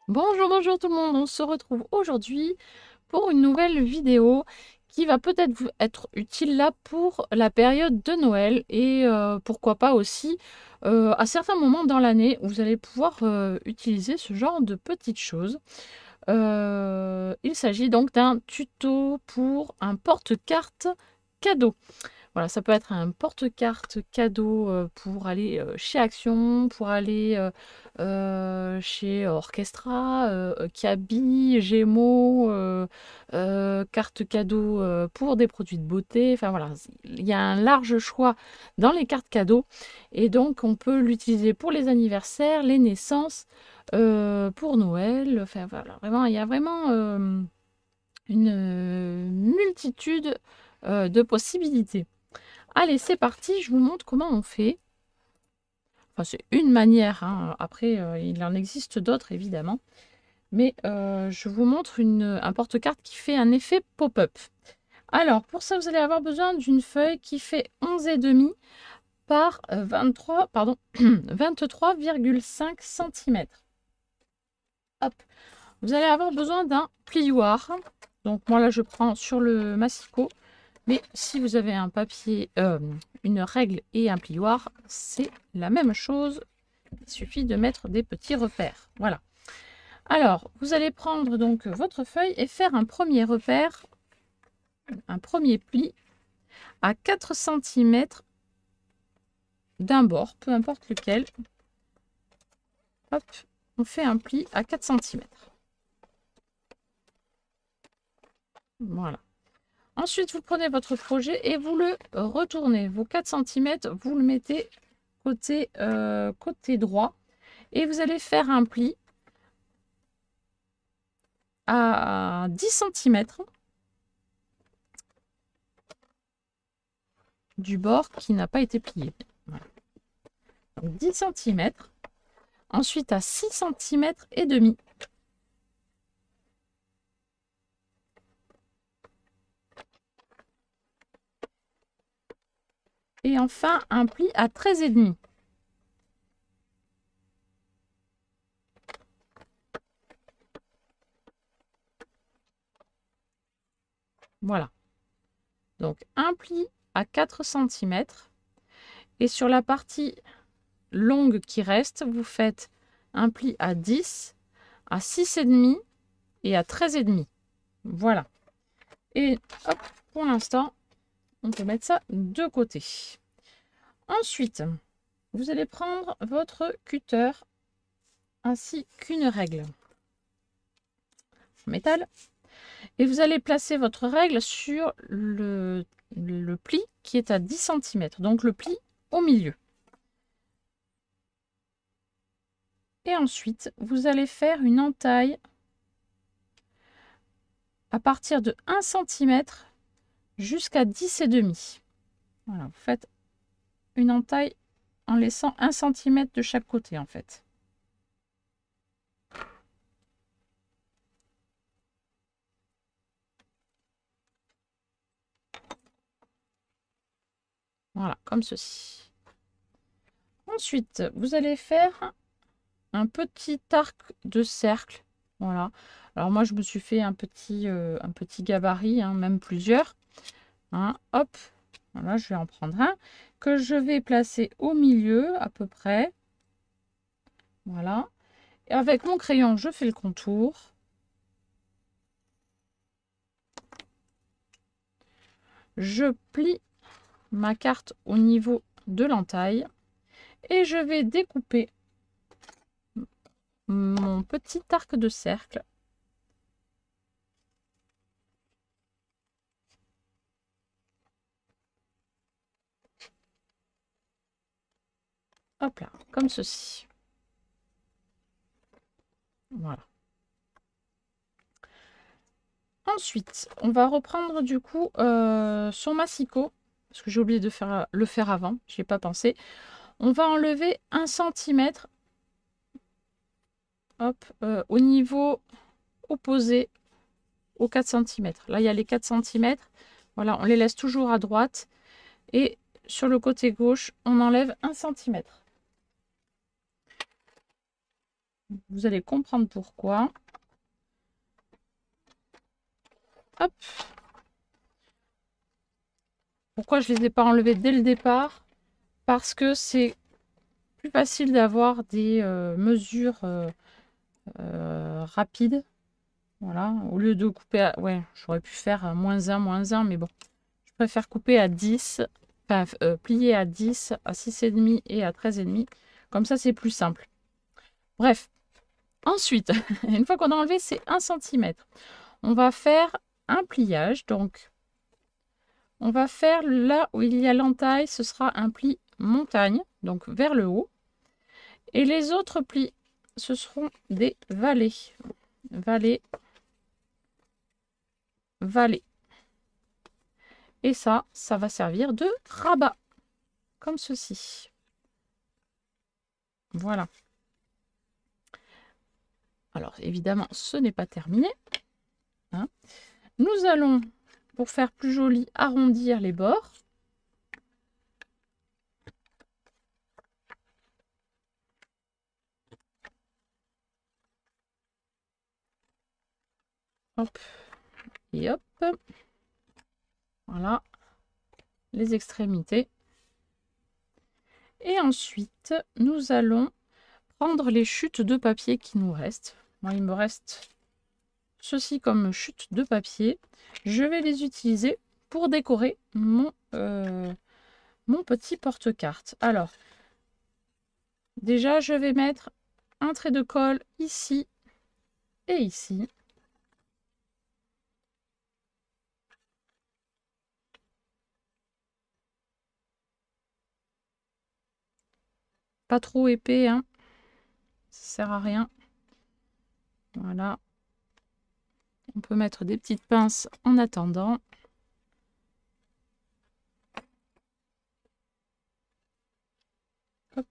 Bonjour, bonjour tout le monde, on se retrouve aujourd'hui pour une nouvelle vidéo qui va peut-être vous être utile là pour la période de Noël et pourquoi pas aussi à certains moments dans l'année où vous allez pouvoir utiliser ce genre de petites choses. Il s'agit donc d'un tuto pour un porte-carte cadeau. Voilà, ça peut être un porte-carte cadeau pour aller chez Action, pour aller chez Orchestra, Kaby, Gémeaux, carte cadeau pour des produits de beauté. Enfin voilà, il y a un large choix dans les cartes cadeaux et donc on peut l'utiliser pour les anniversaires, les naissances, pour Noël. Enfin voilà, vraiment, il y a vraiment une multitude de possibilités. Allez, c'est parti, je vous montre comment on fait. Enfin, c'est une manière, hein. Après, il en existe d'autres, évidemment. Mais je vous montre un porte-carte qui fait un effet pop-up. Alors, pour ça, vous allez avoir besoin d'une feuille qui fait 11,5 par 23, pardon, 23,5 cm. Hop. Vous allez avoir besoin d'un plioir. Donc, moi, là, je prends sur le massicot. Mais si vous avez un papier, une règle et un plioir, c'est la même chose. Il suffit de mettre des petits repères. Voilà. Alors, vous allez prendre donc votre feuille et faire un premier repère, un premier pli à 4 cm d'un bord, peu importe lequel. Hop, on fait un pli à 4 cm. Voilà. Ensuite, vous prenez votre projet et vous le retournez. Vos 4 cm, vous le mettez côté droit. Et vous allez faire un pli à 10 cm du bord qui n'a pas été plié. Voilà. Donc 10 cm. Ensuite à 6 cm et demi. Et enfin un pli à 13,5. Voilà. Donc un pli à 4 cm. Et sur la partie longue qui reste, vous faites un pli à 10, à 6,5 et à 13,5. Voilà. Et hop, pour l'instant, on peut mettre ça de côté. Ensuite, vous allez prendre votre cutter ainsi qu'une règle en métal. Et vous allez placer votre règle sur le pli qui est à 10 cm. Donc le pli au milieu. Et ensuite, vous allez faire une entaille à partir de 1 cm jusqu'à 10,5. Voilà, vous faites une entaille en laissant 1 cm de chaque côté en fait. Voilà, comme ceci. Ensuite, vous allez faire un petit arc de cercle. Voilà. Alors moi, je me suis fait un petit gabarit, hein, même plusieurs. Hein, hop, voilà, je vais en prendre un que je vais placer au milieu à peu près. Voilà. Et avec mon crayon, je fais le contour. Je plie ma carte au niveau de l'entaille et je vais découper mon petit arc de cercle. Hop là, comme ceci. Voilà. Ensuite, on va reprendre du coup son massicot, parce que j'ai oublié de le faire avant, je n'y ai pas pensé. On va enlever 1 cm hop, au niveau opposé aux 4 cm. Là, il y a les 4 cm. Voilà, on les laisse toujours à droite. Et sur le côté gauche, on enlève 1 cm. Vous allez comprendre pourquoi. Hop. Pourquoi je ne les ai pas enlevés dès le départ? Parce que c'est plus facile d'avoir des mesures rapides. Voilà, au lieu de couper à... Ouais, j'aurais pu faire à -1, mais bon. Je préfère couper à 10, enfin plier à 10, à 6,5 et à 13,5. Comme ça, c'est plus simple. Bref. Ensuite, une fois qu'on a enlevé ces 1 cm, on va faire un pliage. Donc, on va faire là où il y a l'entaille, ce sera un pli montagne, donc vers le haut. Et les autres plis, ce seront des vallées. Vallées, vallées. Et ça va servir de rabat, comme ceci. Voilà. Alors, évidemment, ce n'est pas terminé. Hein. Nous allons, pour faire plus joli, arrondir les bords. Hop. Et hop. Voilà. Les extrémités. Et ensuite, nous allons prendre les chutes de papier qui nous restent. Moi, il me reste ceci comme chute de papier. Je vais les utiliser pour décorer mon petit porte-carte. Alors, déjà, je vais mettre un trait de colle ici et ici. Pas trop épais, hein. Ça sert à rien. Voilà. On peut mettre des petites pinces en attendant. Hop.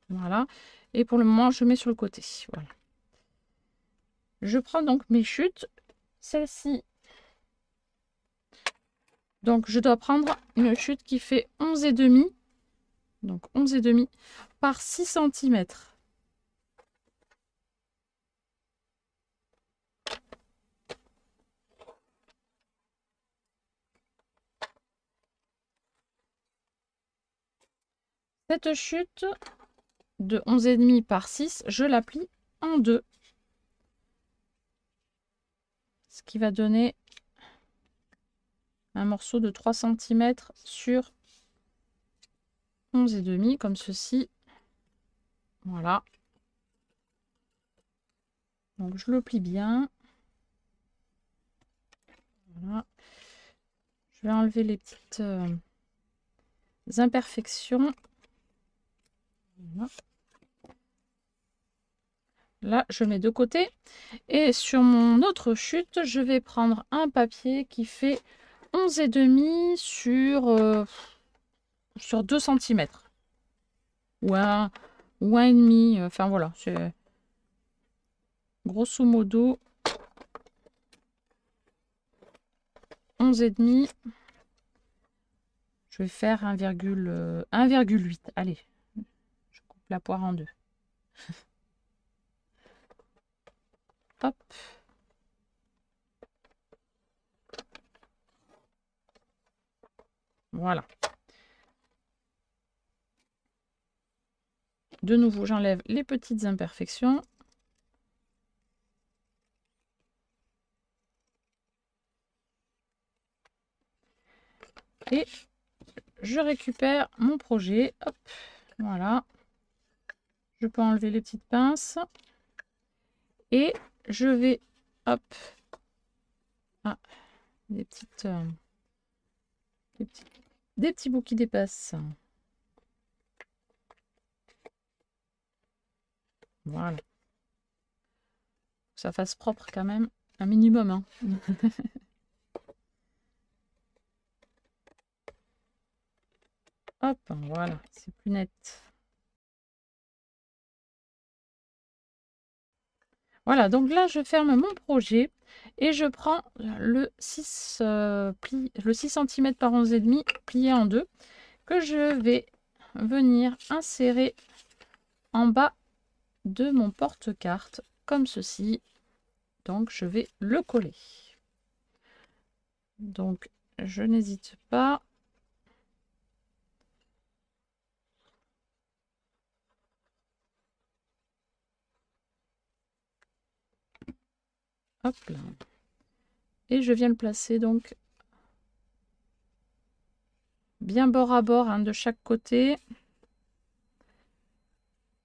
Voilà. Et pour le moment, je mets sur le côté. Voilà. Je prends donc mes chutes. Celle-ci. Donc, je dois prendre une chute qui fait 11,5. Donc, 11,5 par 6 cm. Cette chute de 11,5 par 6, je la plie en deux. Ce qui va donner un morceau de 3 cm sur 11,5 comme ceci. Voilà. Donc je le plie bien. Voilà. Je vais enlever les petites imperfections. Voilà. Là, je mets de côté. Et sur mon autre chute, je vais prendre un papier qui fait 11,5 sur 2 cm. Ou 1,5. Enfin voilà, c'est grosso modo 11,5. Je vais faire 1,8. Allez, je coupe la poire en deux. Hop. Voilà. De nouveau, j'enlève les petites imperfections. Et je récupère mon projet. Hop, voilà. Je peux enlever les petites pinces. Et je vais, hop, des petits bouts qui dépassent. Voilà. Que ça fasse propre quand même, un minimum. Hein. Hop, voilà, c'est plus net. Voilà, donc là, je ferme mon projet et je prends le 6 cm par 11,5 plié en deux que je vais venir insérer en bas de mon porte-carte, comme ceci. Donc, je vais le coller. Donc, je n'hésite pas. Hop là. Et je viens le placer donc bien bord à bord, hein, de chaque côté.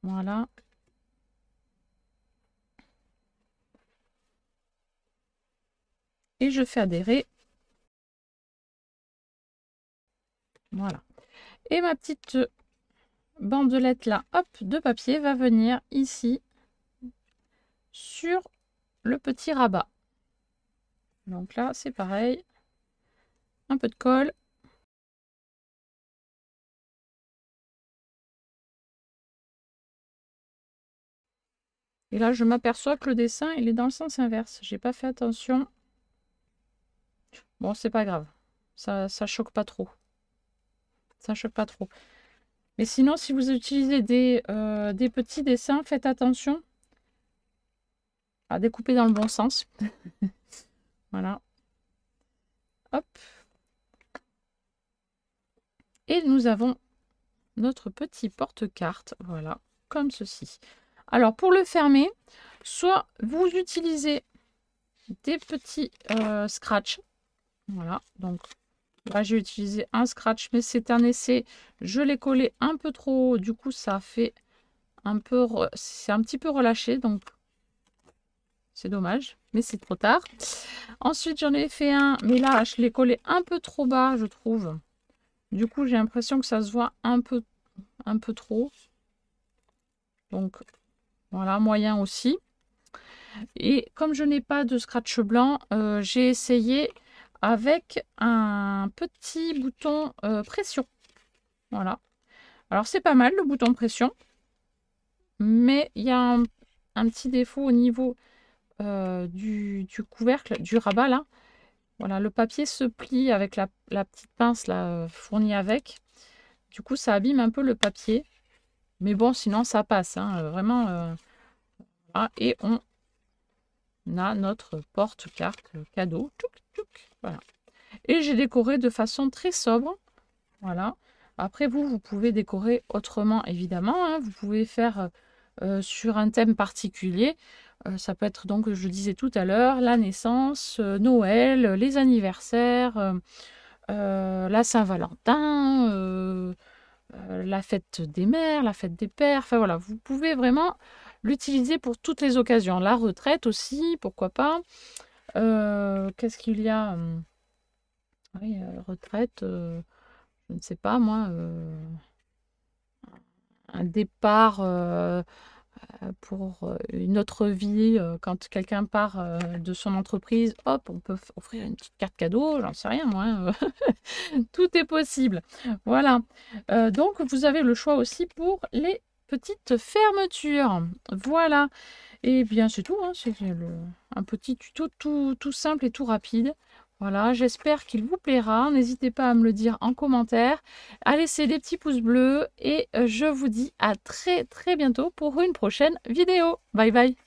Voilà. Et je fais adhérer. Voilà. Et ma petite bandelette là, hop, de papier va venir ici sur le petit rabat. Donc là, c'est pareil. Un peu de colle. Et là, je m'aperçois que le dessin, il est dans le sens inverse. J'ai pas fait attention. Bon, c'est pas grave. Ça choque pas trop. Ça choque pas trop. Mais sinon, si vous utilisez des petits dessins, faites attention à découper dans le bon sens. Voilà. Hop. Et nous avons notre petit porte-carte. Voilà, comme ceci. Alors, pour le fermer, soit vous utilisez des petits scratch. Voilà, donc là, j'ai utilisé un scratch, mais c'est un essai. Je l'ai collé un peu trop haut. Du coup, ça fait un peu... C'est un petit peu relâché, donc c'est dommage, mais c'est trop tard. Ensuite, j'en ai fait un, mais là, je l'ai collé un peu trop bas, je trouve. Du coup, j'ai l'impression que ça se voit un peu trop. Donc, voilà, moyen aussi. Et comme je n'ai pas de scratch blanc, j'ai essayé avec un petit bouton pression. Voilà. Alors, c'est pas mal, le bouton pression. Mais il y a un petit défaut au niveau du couvercle, du rabat, là. Voilà, le papier se plie avec la petite pince là, fournie avec. Du coup, ça abîme un peu le papier. Mais bon, sinon, ça passe. Hein, vraiment. Voilà. Et on a notre porte-carte cadeau. Tchouk, tchouk, voilà. Et j'ai décoré de façon très sobre. Voilà. Après, vous pouvez décorer autrement, évidemment. Hein. Vous pouvez faire sur un thème particulier. Ça peut être, donc, je disais tout à l'heure, la naissance, Noël, les anniversaires, la Saint-Valentin, la fête des mères, la fête des pères. Enfin voilà, vous pouvez vraiment l'utiliser pour toutes les occasions. La retraite aussi, pourquoi pas. Qu'est-ce qu'il y a? Oui, retraite, je ne sais pas moi. Un départ pour une autre vie, quand quelqu'un part de son entreprise, hop, on peut offrir une petite carte cadeau, j'en sais rien moi. Hein. Tout est possible. Voilà. Donc, vous avez le choix aussi pour les petites fermetures. Voilà. Et bien, c'est tout. Hein. C'est un petit tuto tout simple et tout rapide. Voilà, j'espère qu'il vous plaira. N'hésitez pas à me le dire en commentaire, à laisser des petits pouces bleus et je vous dis à très bientôt pour une prochaine vidéo. Bye bye.